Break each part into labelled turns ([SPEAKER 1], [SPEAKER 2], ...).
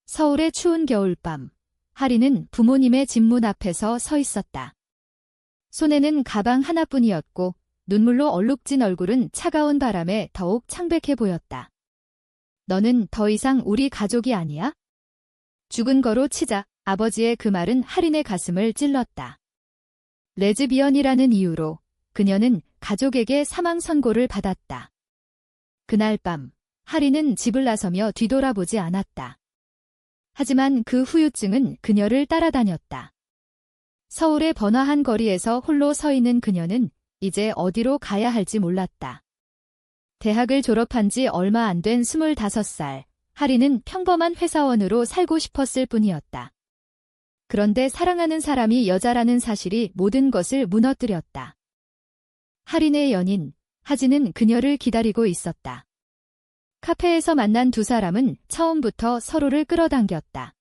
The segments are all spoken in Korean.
[SPEAKER 1] 서울의 추운 겨울밤, 하리는 부모님의 집 문 앞에서 서 있었다. 손에는 가방 하나뿐이었고 눈물로 얼룩진 얼굴은 차가운 바람에 더욱 창백해 보였다. 너는 더 이상 우리 가족이 아니야? 죽은 거로 치자. 아버지의 그 말은 하린의 가슴을 찔렀다. 레즈비언이라는 이유로 그녀는 가족에게 사망 선고를 받았다. 그날 밤, 하린은 집을 나서며 뒤돌아보지 않았다. 하지만 그 후유증은 그녀를 따라다녔다. 서울의 번화한 거리에서 홀로 서 있는 그녀는 이제 어디로 가야 할지 몰랐다. 대학을 졸업한 지 얼마 안 된 25살, 하린은 평범한 회사원으로 살고 싶었을 뿐이었다. 그런데 사랑하는 사람이 여자라는 사실이 모든 것을 무너뜨렸다. 하린의 연인, 하진은 그녀를 기다리고 있었다. 카페에서 만난 두 사람은 처음부터 서로를 끌어당겼다.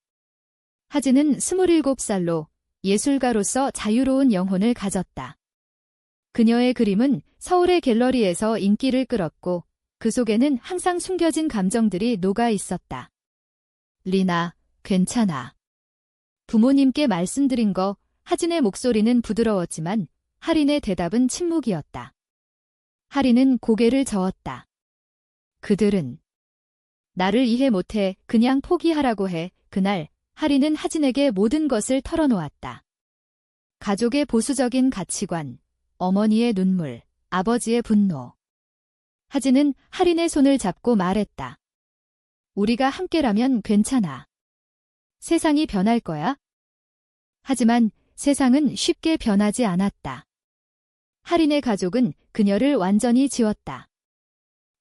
[SPEAKER 1] 하진은 27살로 예술가로서 자유로운 영혼을 가졌다. 그녀의 그림은 서울의 갤러리에서 인기를 끌었고 그 속에는 항상 숨겨진 감정들이 녹아 있었다. 리나, 괜찮아. 부모님께 말씀드린 거. 하진의 목소리는 부드러웠지만 하린의 대답은 침묵이었다. 하린은 고개를 저었다. 그들은 나를 이해 못해. 그냥 포기하라고 해. 그날 하린은 하진에게 모든 것을 털어놓았다. 가족의 보수적인 가치관, 어머니의 눈물, 아버지의 분노. 하진은 하린의 손을 잡고 말했다. 우리가 함께라면 괜찮아. 세상이 변할 거야. 하지만 세상은 쉽게 변하지 않았다. 하린의 가족은 그녀를 완전히 지웠다.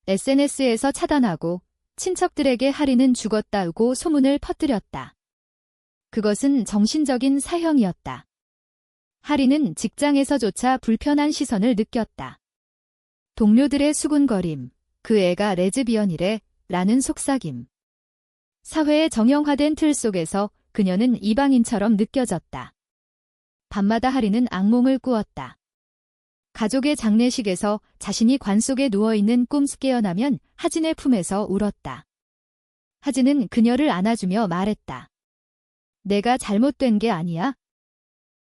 [SPEAKER 1] SNS에서 차단하고 친척들에게 하린은 죽었다고 소문을 퍼뜨렸다. 그것은 정신적인 사형이었다. 하린은 직장에서조차 불편한 시선을 느꼈다. 동료들의 수군거림, 그 애가 레즈비언이래, 라는 속삭임. 사회의 정형화된 틀 속에서 그녀는 이방인처럼 느껴졌다. 밤마다 하린은 악몽을 꾸었다. 가족의 장례식에서 자신이 관 속에 누워있는 꿈 깨어나면 하진의 품에서 울었다. 하진은 그녀를 안아주며 말했다. 내가 잘못된 게 아니야.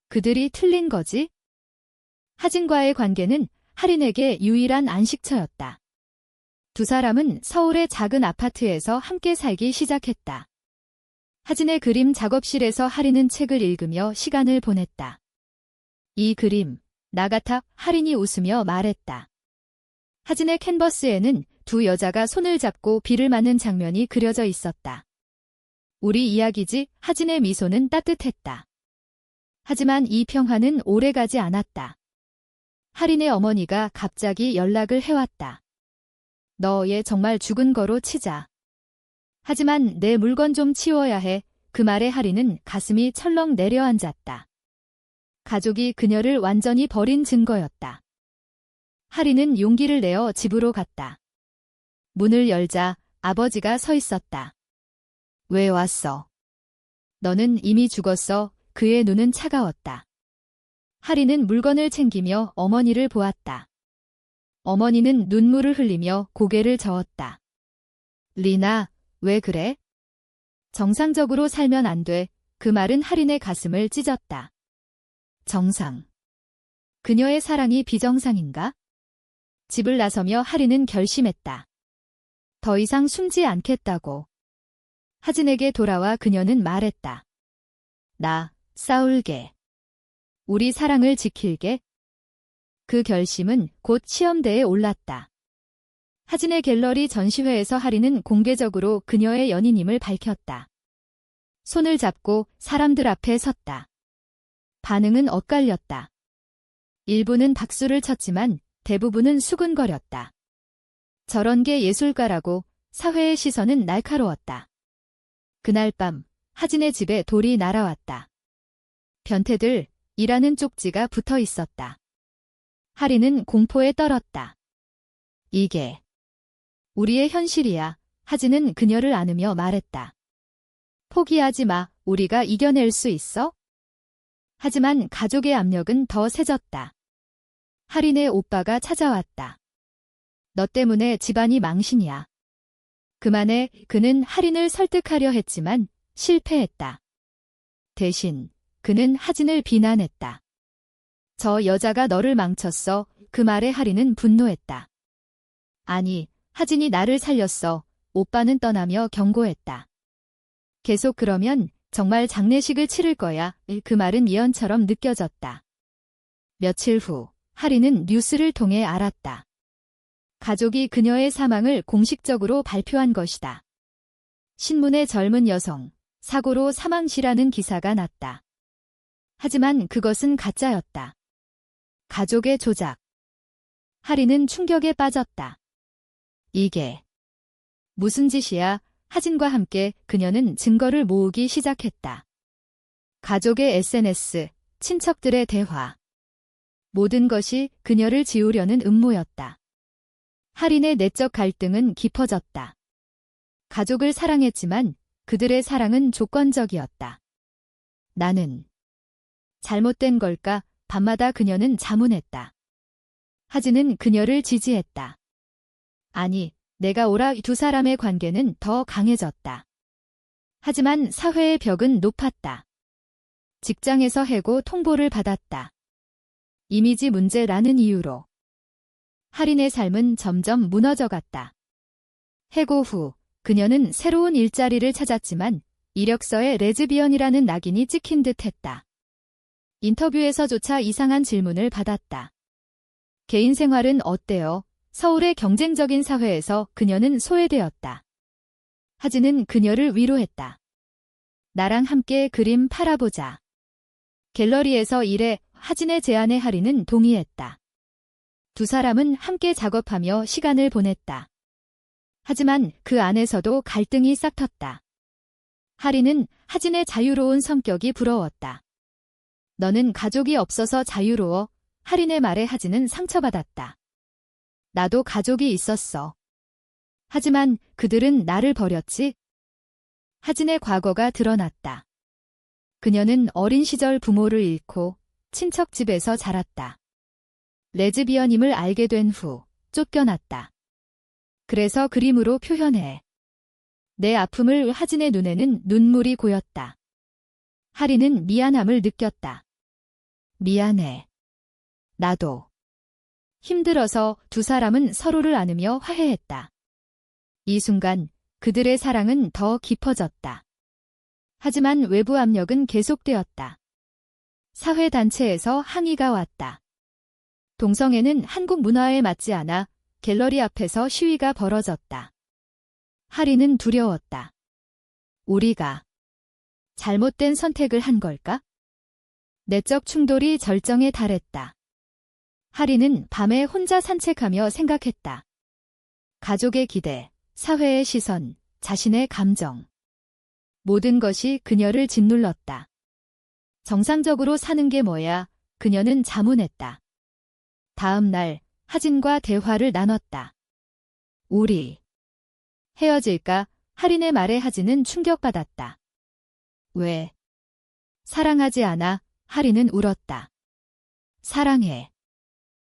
[SPEAKER 1] 그들이 틀린 거지? 하진과의 관계는 하린에게 유일한 안식처였다. 두 사람은 서울의 작은 아파트에서 함께 살기 시작했다. 하진의 그림 작업실에서 하린은 책을 읽으며 시간을 보냈다. 이 그림, 나 같아. 하린이 웃으며 말했다. 하진의 캔버스에는 두 여자가 손을 잡고 비를 맞는 장면이 그려져 있었다. 우리 이야기지. 하진의 미소는 따뜻했다. 하지만 이 평화는 오래가지 않았다. 하린의 어머니가 갑자기 연락을 해왔다. 너 얘 정말 죽은 거로 치자. 하지만 내 물건 좀 치워야 해. 그 말에 하린은 가슴이 철렁 내려앉았다. 가족이 그녀를 완전히 버린 증거였다. 하린은 용기를 내어 집으로 갔다. 문을 열자 아버지가 서 있었다. 왜 왔어? 너는 이미 죽었어. 그의 눈은 차가웠다. 하린은 물건을 챙기며 어머니를 보았다. 어머니는 눈물을 흘리며 고개를 저었다. 리나, 왜 그래? 정상적으로 살면 안 돼. 그 말은 하린의 가슴을 찢었다. 정상. 그녀의 사랑이 비정상인가? 집을 나서며 하린은 결심했다. 더 이상 숨지 않겠다고. 하진에게 돌아와 그녀는 말했다. 나 싸울게. 우리 사랑을 지킬게. 그 결심은 곧 시험대에 올랐다. 하진의 갤러리 전시회에서 하린은 공개적으로 그녀의 연인임을 밝혔다. 손을 잡고 사람들 앞에 섰다. 반응은 엇갈렸다. 일부는 박수를 쳤지만 대부분은 수근거렸다. 저런 게 예술가라고. 사회의 시선은 날카로웠다. 그날 밤 하진의 집에 돌이 날아왔다. 변태들, 이라는 쪽지가 붙어 있었다. 하린은 공포에 떨었다. 이게 우리의 현실이야. 하진은 그녀를 안으며 말했다. 포기하지 마. 우리가 이겨낼 수 있어? 하지만 가족의 압력은 더 세졌다. 하린의 오빠가 찾아왔다. 너 때문에 집안이 망신이야. 그만해. 그는 하린을 설득하려 했지만 실패했다. 대신 그는 하진을 비난했다. 저 여자가 너를 망쳤어. 그 말에 하리는 분노했다. 아니, 하진이 나를 살렸어. 오빠는 떠나며 경고했다. 계속 그러면 정말 장례식을 치를 거야. 그 말은 예언처럼 느껴졌다. 며칠 후 하리는 뉴스를 통해 알았다. 가족이 그녀의 사망을 공식적으로 발표한 것이다. 신문에 젊은 여성, 사고로 사망시라는 기사가 났다. 하지만 그것은 가짜였다. 가족의 조작. 하리는 충격에 빠졌다. 이게 무슨 짓이야? 하진과 함께 그녀는 증거를 모으기 시작했다. 가족의 SNS, 친척들의 대화. 모든 것이 그녀를 지우려는 음모였다. 하린의 내적 갈등은 깊어졌다. 가족을 사랑했지만 그들의 사랑은 조건적이었다. 나는 잘못된 걸까? 밤마다 그녀는 자문했다. 하진은 그녀를 지지했다. 아니, 내가 오라. 두 사람의 관계는 더 강해졌다. 하지만 사회의 벽은 높았다. 직장에서 해고 통보를 받았다. 이미지 문제라는 이유로. 하린의 삶은 점점 무너져갔다. 해고 후 그녀는 새로운 일자리를 찾았지만 이력서에 레즈비언이라는 낙인이 찍힌 듯 했다. 인터뷰에서조차 이상한 질문을 받았다. 개인 생활은 어때요? 서울의 경쟁적인 사회에서 그녀는 소외되었다. 하진은 그녀를 위로했다. 나랑 함께 그림 팔아보자. 갤러리에서 일해. 하진의 제안에 하리는 동의했다. 두 사람은 함께 작업하며 시간을 보냈다. 하지만 그 안에서도 갈등이 싹텄다. 하리는 하진의 자유로운 성격이 부러웠다. 너는 가족이 없어서 자유로워. 하린의 말에 하진은 상처받았다. 나도 가족이 있었어. 하지만 그들은 나를 버렸지. 하진의 과거가 드러났다. 그녀는 어린 시절 부모를 잃고 친척 집에서 자랐다. 레즈비언임을 알게 된 후 쫓겨났다. 그래서 그림으로 표현해. 내 아픔을. 하진의 눈에는 눈물이 고였다. 하리는 미안함을 느꼈다. 미안해. 나도. 힘들어서. 두 사람은 서로를 안으며 화해했다. 이 순간 그들의 사랑은 더 깊어졌다. 하지만 외부 압력은 계속되었다. 사회단체에서 항의가 왔다. 동성애는 한국 문화에 맞지 않아. 갤러리 앞에서 시위가 벌어졌다. 하리는 두려웠다. 우리가 잘못된 선택을 한 걸까? 내적 충돌이 절정에 달했다. 하리는 밤에 혼자 산책하며 생각했다. 가족의 기대, 사회의 시선, 자신의 감정. 모든 것이 그녀를 짓눌렀다. 정상적으로 사는 게 뭐야? 그녀는 자문했다. 다음 날 하진과 대화를 나눴다. 우리 헤어질까? 하린의 말에 하진은 충격받았다. 왜? 사랑하지 않아? 하린은 울었다. 사랑해.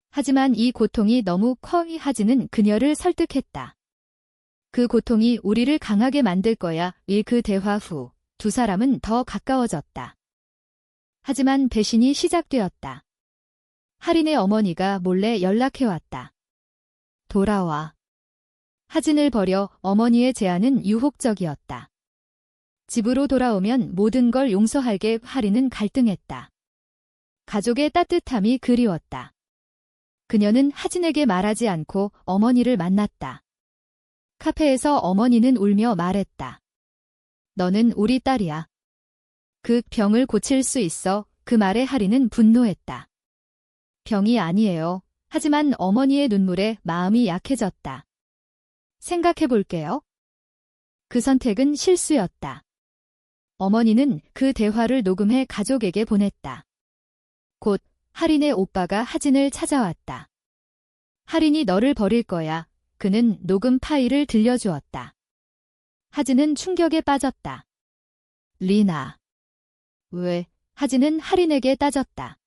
[SPEAKER 1] 하지만 이 고통이 너무 커. 하진은 그녀를 설득했다. 그 고통이 우리를 강하게 만들 거야. 그 대화 후 두 사람은 더 가까워졌다. 하지만 배신이 시작되었다. 하린의 어머니가 몰래 연락해왔다. 돌아와. 하진을 버려. 어머니의 제안은 유혹적이었다. 집으로 돌아오면 모든 걸 용서할게. 하린은 갈등했다. 가족의 따뜻함이 그리웠다. 그녀는 하진에게 말하지 않고 어머니를 만났다. 카페에서 어머니는 울며 말했다. 너는 우리 딸이야. 그 병을 고칠 수 있어. 그 말에 하린은 분노했다. 병이 아니에요. 하지만 어머니의 눈물에 마음이 약해졌다. 생각해볼게요. 그 선택은 실수였다. 어머니는 그 대화를 녹음해 가족에게 보냈다. 곧 하린의 오빠가 하진을 찾아왔다. 하린이 너를 버릴 거야. 그는 녹음 파일을 들려주었다. 하진은 충격에 빠졌다. 리나. 왜? 하진은 하린에게 따졌다.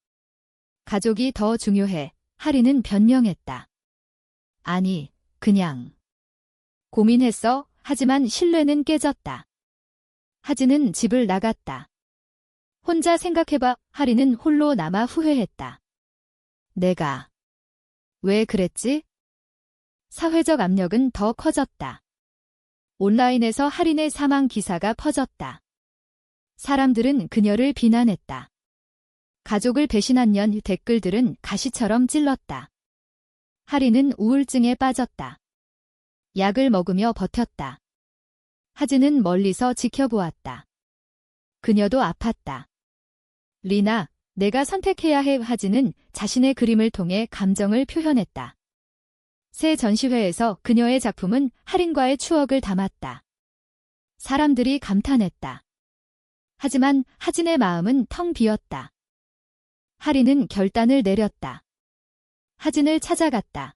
[SPEAKER 1] 가족이 더 중요해. 하린은 변명했다. 아니, 그냥 고민했어. 하지만 신뢰는 깨졌다. 하진은 집을 나갔다. 혼자 생각해봐. 하리는 홀로 남아 후회했다. 내가 왜 그랬지? 사회적 압력은 더 커졌다. 온라인에서 하린의 사망 기사가 퍼졌다. 사람들은 그녀를 비난했다. 가족을 배신한 년 댓글들은 가시처럼 찔렀다. 하린은 우울증에 빠졌다. 약을 먹으며 버텼다. 하진은 멀리서 지켜보았다. 그녀도 아팠다. 리나, 내가 선택해야 해. 하진은 자신의 그림을 통해 감정을 표현했다. 새 전시회에서 그녀의 작품은 하린과의 추억을 담았다. 사람들이 감탄했다. 하지만 하진의 마음은 텅 비었다. 하린은 결단을 내렸다. 하진을 찾아갔다.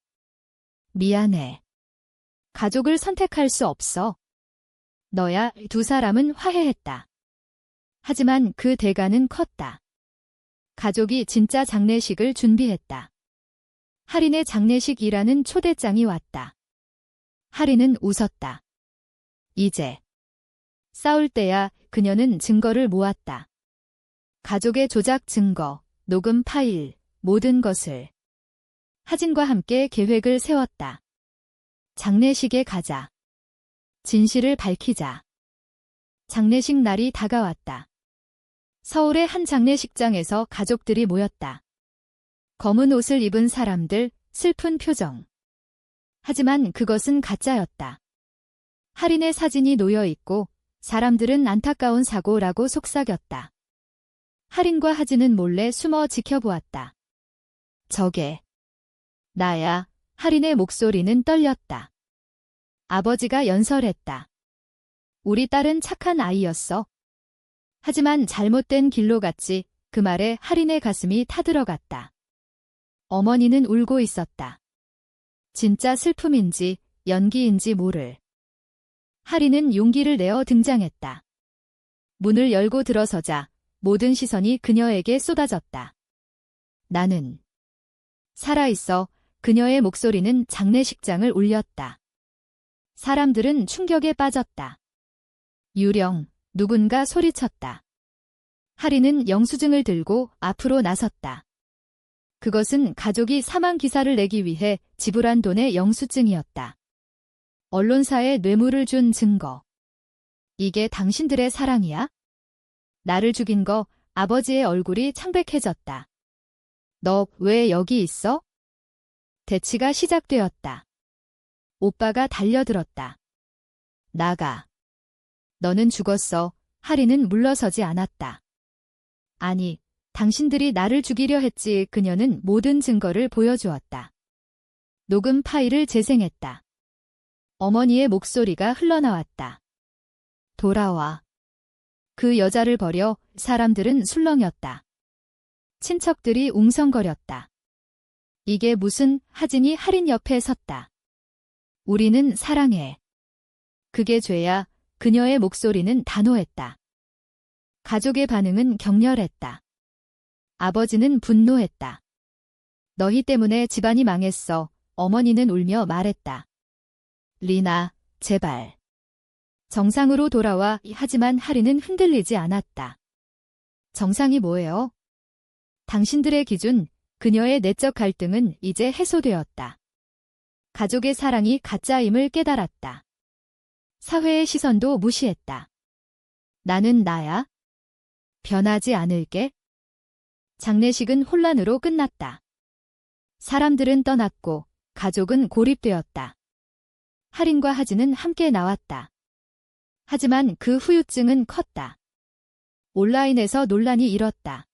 [SPEAKER 1] 미안해. 가족을 선택할 수 없어. 너야. 두 사람은 화해했다. 하지만 그 대가는 컸다. 가족이 진짜 장례식을 준비했다. 하린의 장례식이라는 초대장이 왔다. 하린은 웃었다. 이제 싸울 때야. 그녀는 증거를 모았다. 가족의 조작 증거, 녹음 파일, 모든 것을. 하진과 함께 계획을 세웠다. 장례식에 가자. 진실을 밝히자. 장례식 날이 다가왔다. 서울의 한 장례식장에서 가족들이 모였다. 검은 옷을 입은 사람들, 슬픈 표정. 하지만 그것은 가짜였다. 하린의 사진이 놓여 있고 사람들은 안타까운 사고라고 속삭였다. 하린과 하진은 몰래 숨어 지켜보았다. 저게 나야. 하린의 목소리는 떨렸다. 아버지가 연설했다. 우리 딸은 착한 아이였어. 하지만 잘못된 길로 갔지. 그 말에 하린의 가슴이 타들어갔다. 어머니는 울고 있었다. 진짜 슬픔인지 연기인지 모를. 하린은 용기를 내어 등장했다. 문을 열고 들어서자 모든 시선이 그녀에게 쏟아졌다. 나는 살아있어. 그녀의 목소리는 장례식장을 울렸다. 사람들은 충격에 빠졌다. 유령, 누군가 소리쳤다. 하린은 영수증을 들고 앞으로 나섰다. 그것은 가족이 사망 기사를 내기 위해 지불한 돈의 영수증이었다. 언론사에 뇌물을 준 증거. 이게 당신들의 사랑이야? 나를 죽인 거. 아버지의 얼굴이 창백해졌다. 너 왜 여기 있어? 대치가 시작되었다. 오빠가 달려들었다. 나가. 너는 죽었어. 하린은 물러서지 않았다. 아니, 당신들이 나를 죽이려 했지. 그녀는 모든 증거를 보여주었다. 녹음 파일을 재생했다. 어머니의 목소리가 흘러나왔다. 돌아와. 그 여자를 버려. 사람들은 술렁였다. 친척들이 웅성거렸다. 이게 무슨. 하진이 하린 옆에 섰다. 우리는 사랑해. 그게 죄야. 그녀의 목소리는 단호했다. 가족의 반응은 격렬했다. 아버지는 분노했다. 너희 때문에 집안이 망했어. 어머니는 울며 말했다. 리나, 제발. 정상으로 돌아와. 하지만 하린은 흔들리지 않았다. 정상이 뭐예요? 당신들의 기준. 그녀의 내적 갈등은 이제 해소되었다. 가족의 사랑이 가짜임을 깨달았다. 사회의 시선도 무시했다. 나는 나야. 변하지 않을게. 장례식은 혼란으로 끝났다. 사람들은 떠났고 가족은 고립되었다. 하린과 하진은 함께 나왔다. 하지만 그 후유증은 컸다. 온라인에서 논란이 일었다.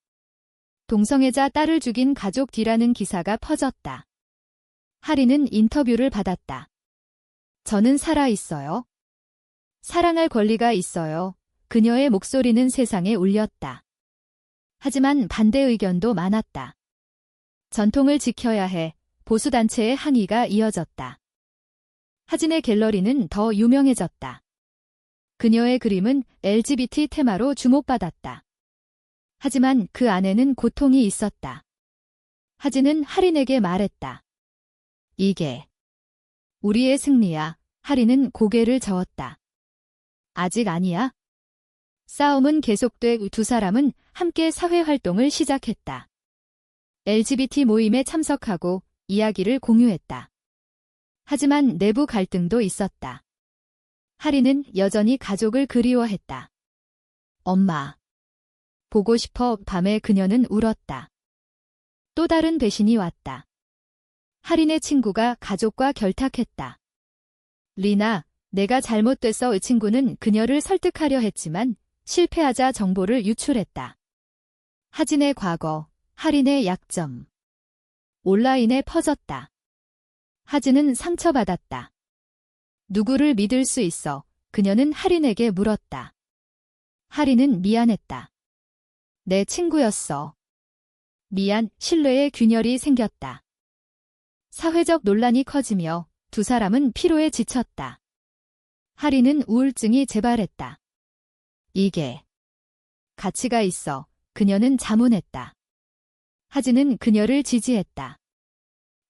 [SPEAKER 1] 동성애자 딸을 죽인 가족 뒤라는 기사가 퍼졌다. 하린은 인터뷰를 받았다. 저는 살아있어요. 사랑할 권리가 있어요. 그녀의 목소리는 세상에 울렸다. 하지만 반대 의견도 많았다. 전통을 지켜야 해. 보수단체의 항의가 이어졌다. 하진의 갤러리는 더 유명해졌다. 그녀의 그림은 LGBT 테마로 주목받았다. 하지만 그 안에는 고통이 있었다. 하진은 하린에게 말했다. 이게 우리의 승리야. 하린은 고개를 저었다. 아직 아니야? 싸움은 계속돼 두 사람은 함께 사회활동을 시작했다. LGBT 모임에 참석하고 이야기를 공유했다. 하지만 내부 갈등도 있었다. 하리는 여전히 가족을 그리워했다. 엄마. 보고 싶어. 밤에 그녀는 울었다. 또 다른 배신이 왔다. 하린의 친구가 가족과 결탁했다. 리나, 내가 잘못됐어. 친구는 그녀를 설득하려 했지만 실패하자 정보를 유출했다. 하진의 과거, 하린의 약점. 온라인에 퍼졌다. 하진은 상처받았다. 누구를 믿을 수 있어? 그녀는 하린에게 물었다. 하린은 미안했다. 내 친구였어. 미안. 신뢰의 균열이 생겼다. 사회적 논란이 커지며 두 사람은 피로에 지쳤다. 하린은 우울증이 재발했다. 이게 가치가 있어. 그녀는 자문했다. 하진은 그녀를 지지했다.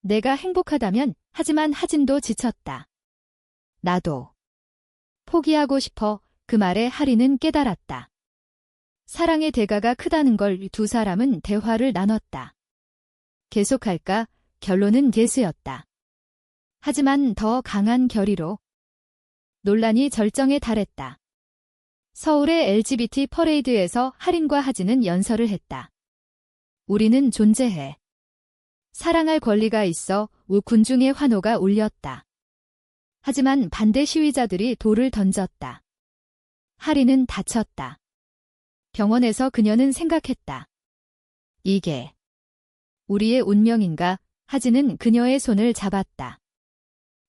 [SPEAKER 1] 내가 행복하다면. 하지만 하진도 지쳤다. 나도 포기하고 싶어. 그 말에 하린은 깨달았다. 사랑의 대가가 크다는 걸. 두 사람은 대화를 나눴다. 계속할까? 결론은 예스였다. 하지만 더 강한 결의로. 논란이 절정에 달했다. 서울의 LGBT 퍼레이드에서 하린과 하진은 연설을 했다. 우리는 존재해. 사랑할 권리가 있어. 군중의 환호가 울렸다. 하지만 반대 시위자들이 돌을 던졌다. 하린은 다쳤다. 병원에서 그녀는 생각했다. 이게 우리의 운명인가? 하진은 그녀의 손을 잡았다.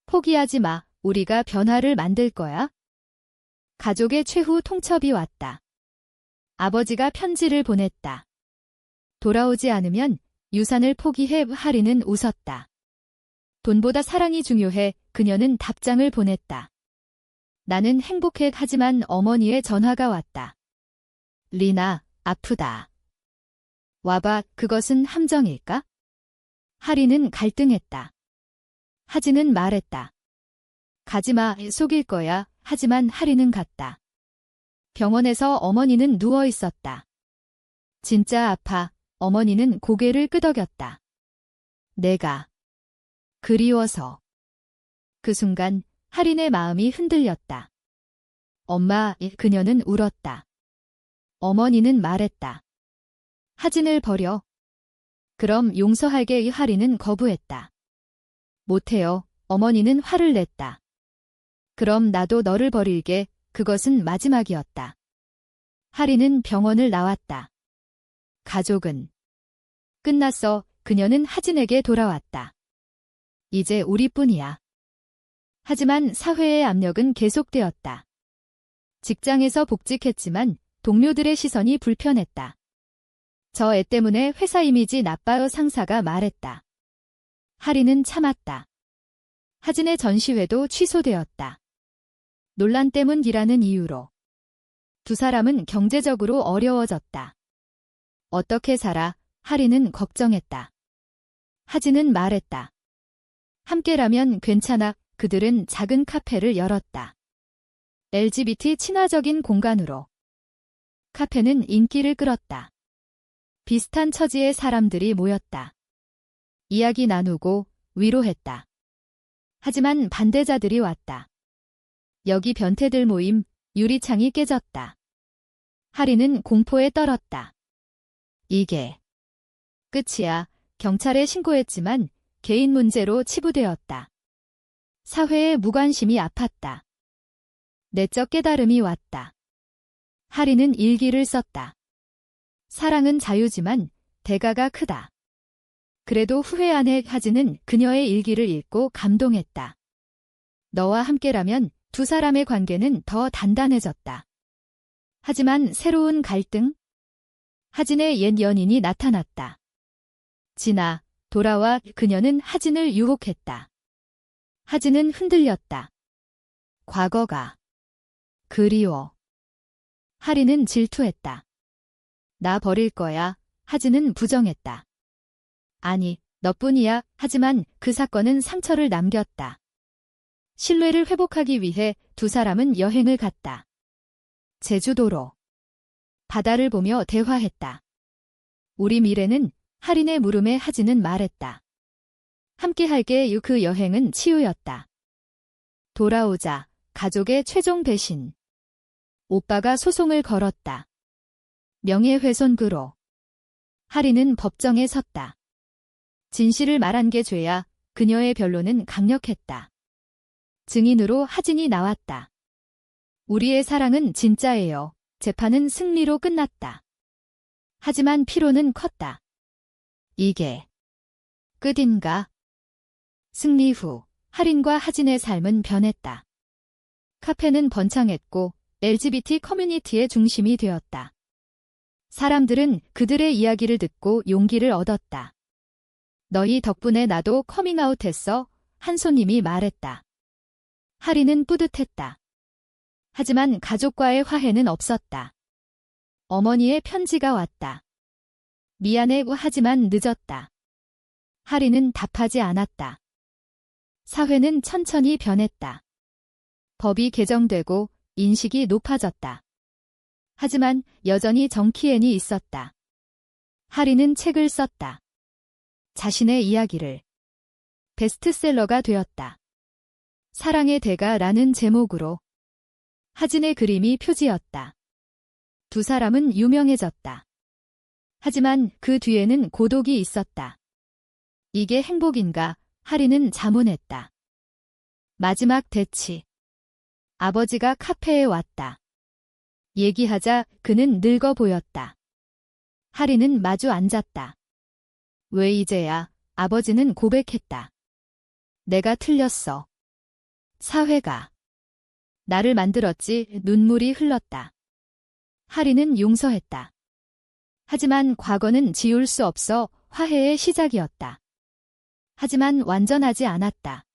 [SPEAKER 1] 포기하지 마. 우리가 변화를 만들 거야. 가족의 최후 통첩이 왔다. 아버지가 편지를 보냈다. 돌아오지 않으면 유산을 포기해. 하린은 웃었다. 돈보다 사랑이 중요해. 그녀는 답장을 보냈다. 나는 행복해. 하지만 어머니의 전화가 왔다. 리나, 아프다. 와봐. 그것은 함정일까? 하린은 갈등했다. 하진은 말했다. 가지마. 속일 거야. 하지만 하린은 갔다. 병원에서 어머니는 누워 있었다. 진짜 아파. 어머니는 고개를 끄덕였다. 내가 그리워서. 그 순간 하린의 마음이 흔들렸다. 엄마. 그녀는 울었다. 어머니는 말했다. 하진을 버려. 그럼 용서할게. 하린은 거부했다. 못해요. 어머니는 화를 냈다. 그럼 나도 너를 버릴게. 그것은 마지막이었다. 하린은 병원을 나왔다. 가족은 끝났어. 그녀는 하진에게 돌아왔다. 이제 우리뿐이야. 하지만 사회의 압력은 계속되었다. 직장에서 복직했지만 동료들의 시선이 불편했다. 저 애 때문에 회사 이미지 나빠요. 상사가 말했다. 하린은 참았다. 하진의 전시회도 취소되었다. 논란 때문이라는 이유로. 두 사람은 경제적으로 어려워졌다. 어떻게 살아? 하린은 걱정했다. 하진은 말했다. 함께라면 괜찮아. 그들은 작은 카페를 열었다. LGBT 친화적인 공간으로. 카페는 인기를 끌었다. 비슷한 처지의 사람들이 모였다. 이야기 나누고 위로했다. 하지만 반대자들이 왔다. 여기 변태들 모임. 유리창이 깨졌다. 하린은 공포에 떨었다. 이게 끝이야. 경찰에 신고했지만 개인 문제로 치부되었다. 사회의 무관심이 아팠다. 내적 깨달음이 왔다. 하린은 일기를 썼다. 사랑은 자유지만 대가가 크다. 그래도 후회 안 해. 하진은 그녀의 일기를 읽고 감동했다. 너와 함께라면 두 사람의 관계는 더 단단해졌다. 하지만 새로운 갈등? 하진의 옛 연인이 나타났다. 진아, 돌아와. 그녀는 하진을 유혹했다. 하진은 흔들렸다. 과거가 그리워. 하린은 질투했다. 나 버릴 거야. 하진은 부정했다. 아니, 너뿐이야. 하지만 그 사건은 상처를 남겼다. 신뢰를 회복하기 위해 두 사람은 여행을 갔다. 제주도로. 바다를 보며 대화했다. 우리 미래는 할인의 물음에 하진은 말했다. 함께할게 그 여행은 치유였다. 돌아오자 가족의 최종 배신. 오빠가 소송을 걸었다. 명예훼손으로. 할인은 법정에 섰다. 진실을 말한 게 죄야. 그녀의 변론은 강력했다. 증인으로 하진이 나왔다. 우리의 사랑은 진짜예요. 재판은 승리로 끝났다. 하지만 피로는 컸다. 이게 끝인가? 승리 후 할인과 하진의 삶은 변했다. 카페는 번창했고 LGBT 커뮤니티의 중심이 되었다. 사람들은 그들의 이야기를 듣고 용기를 얻었다. 너희 덕분에 나도 커밍아웃했어. 한 손님이 말했다. 할인은 뿌듯했다. 하지만 가족과의 화해는 없었다. 어머니의 편지가 왔다. 미안해 하지만 늦었다. 할인은 답하지 않았다. 사회는 천천히 변했다. 법이 개정되고 인식이 높아졌다. 하지만 여전히 정키엔이 있었다. 할인은 책을 썼다. 자신의 이야기를. 베스트셀러가 되었다. 사랑의 대가라는 제목으로. 하진의 그림이 표지였다. 두 사람은 유명해졌다. 하지만 그 뒤에는 고독이 있었다. 이게 행복인가? 할인은 자문했다. 마지막 대치. 아버지가 카페에 왔다. 얘기하자 그는 늙어 보였다. 할인은 마주 앉았다. 왜 이제야? 아버지는 고백했다. 내가 틀렸어. 사회가 나를 만들었지. 눈물이 흘렀다. 할인은 용서했다. 하지만 과거는 지울 수 없어. 화해의 시작이었다. 하지만 완전하지 않았다.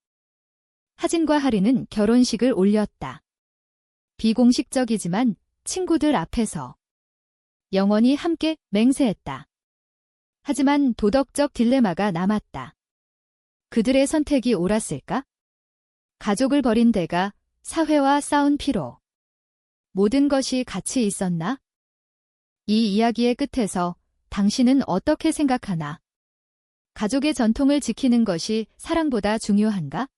[SPEAKER 1] 하진과 할인은 결혼식을 올렸다. 비공식적이지만 친구들 앞에서 영원히 함께 맹세했다. 하지만 도덕적 딜레마가 남았다. 그들의 선택이 옳았을까? 가족을 버린 대가, 사회와 싸운 피로. 모든 것이 가치 있었나? 이 이야기의 끝에서 당신은 어떻게 생각하나? 가족의 전통을 지키는 것이 사랑보다 중요한가?